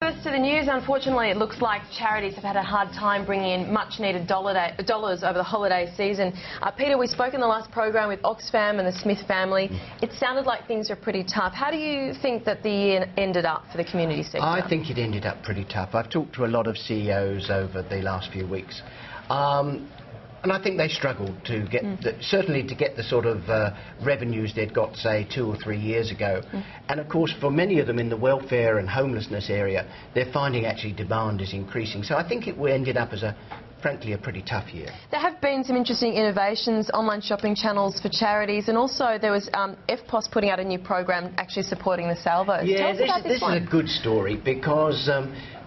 First to the news, unfortunately it looks like charities have had a hard time bringing in much needed dollars over the holiday season. Peter, we spoke in the last program with Oxfam and the Smith family. It sounded like things are pretty tough. How do you think that the year ended up for the community sector? I think it ended up pretty tough. I've talked to a lot of CEOs over the last few weeks. And I think they struggled to get, certainly to get the sort of revenues they'd got, say, 2 or 3 years ago. And of course, for many of them in the welfare and homelessness area, they're finding actually demand is increasing. So I think it ended up as frankly, a pretty tough year. There have been some interesting innovations, online shopping channels for charities, and also there was EFTPOS putting out a new program actually supporting the Salvos. Yeah, Tell us about this one. Is a good story because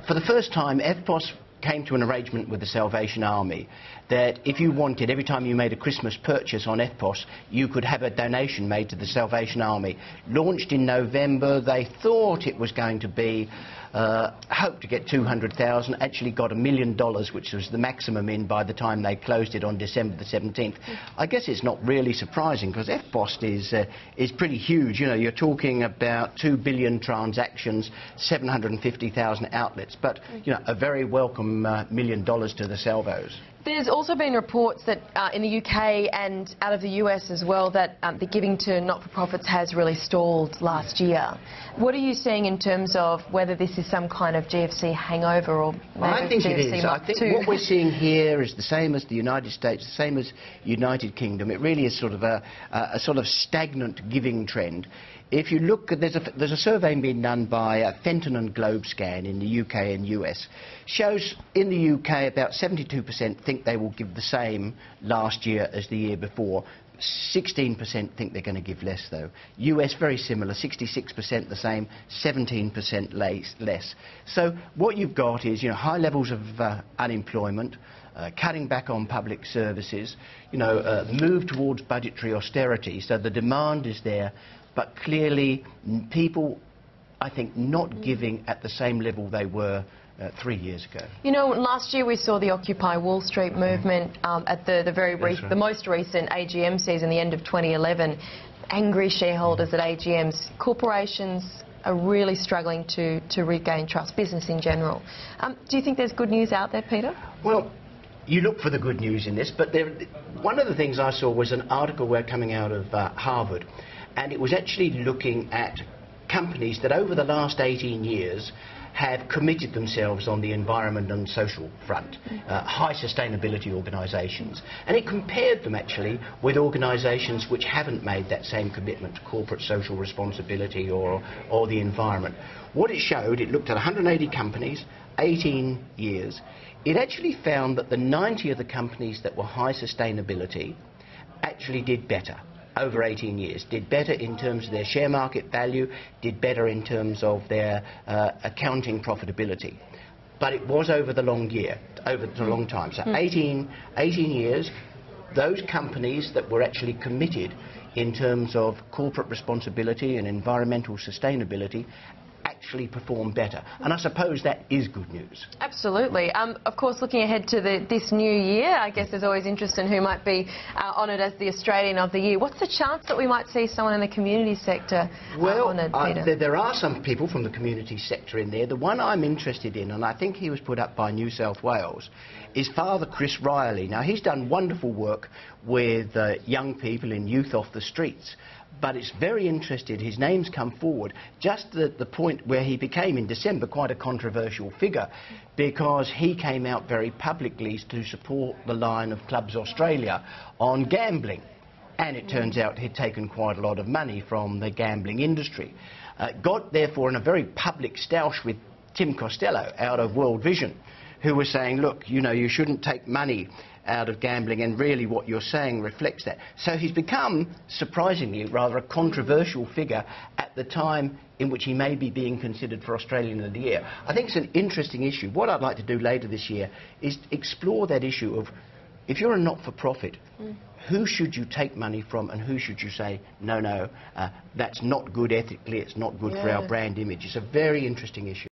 for the first time, EFTPOS came to an arrangement with the Salvation Army that if you wanted, every time you made a Christmas purchase on EFTPOS, you could have a donation made to the Salvation Army. Launched in November, they thought it was going to be, hoped to get 200,000, actually got $1 million, which was the maximum in by the time they closed it on December the 17th. I guess it's not really surprising because EFTPOS is pretty huge. You know, you're talking about 2 billion transactions, 750,000 outlets, but, you know, a very welcome $1 million to the Salvos. There's also been reports that in the UK and out of the US as well that the giving to not-for-profits has really stalled last year. What are you seeing in terms of whether this is some kind of GFC hangover or maybe I think GFC it is. I think what we're seeing here is the same as the United States, the same as United Kingdom. It really is sort of a sort of stagnant giving trend. If you look, there's a survey being done by Fenton and Globescan in the UK and US. Shows in the UK about 72% think they will give the same last year as the year before. 16% think they're going to give less, though. US very similar, 66% the same, 17% less. So what you've got is, you know, high levels of unemployment, cutting back on public services, you know, move towards budgetary austerity. So the demand is there, but clearly people, I think, not giving at the same level they were 3 years ago. You know, last year we saw the Occupy Wall Street movement at the most recent AGM season, the end of 2011. Angry shareholders at AGMs. Corporations are really struggling to regain trust, business in general. Do you think there's good news out there, Peter? Well, you look for the good news in this, but one of the things I saw was an article coming out of Harvard, and it was actually looking at companies that over the last 18 years have committed themselves on the environment and social front, high sustainability organisations. And it compared them actually with organisations which haven't made that same commitment to corporate social responsibility or the environment. What it showed, it looked at 180 companies, 18 years. It actually found that the 90 of the companies that were high sustainability actually did better. Over 18 years, did better in terms of their share market value, did better in terms of their accounting profitability. But it was over the long time. So 18 years, those companies that were actually committed in terms of corporate responsibility and environmental sustainability actually perform better. And I suppose that is good news. Absolutely. Of course, looking ahead to this new year, I guess there's always interest in who might be honoured as the Australian of the Year. What's the chance that we might see someone in the community sector honoured, Peter? There are some people from the community sector in there. The one I'm interested in, and I think he was put up by New South Wales, is Father Chris Riley. Now, he's done wonderful work with young people in Youth Off the Streets. But it's very interesting, his name's come forward just at the point where he became, in December, quite a controversial figure because he came out very publicly to support the line of Clubs Australia on gambling. And it turns out he'd taken quite a lot of money from the gambling industry. Got, therefore, in a very public stoush with Tim Costello out of World Vision, who was saying, look, you know, you shouldn't take money out of gambling, and really what you're saying reflects that. So he's become, surprisingly, rather a controversial figure at the time in which he may be being considered for Australian of the Year. I think it's an interesting issue. What I'd like to do later this year is explore that issue of, if you're a not-for-profit, who should you take money from and who should you say, no, that's not good ethically, it's not good for our brand image. It's a very interesting issue.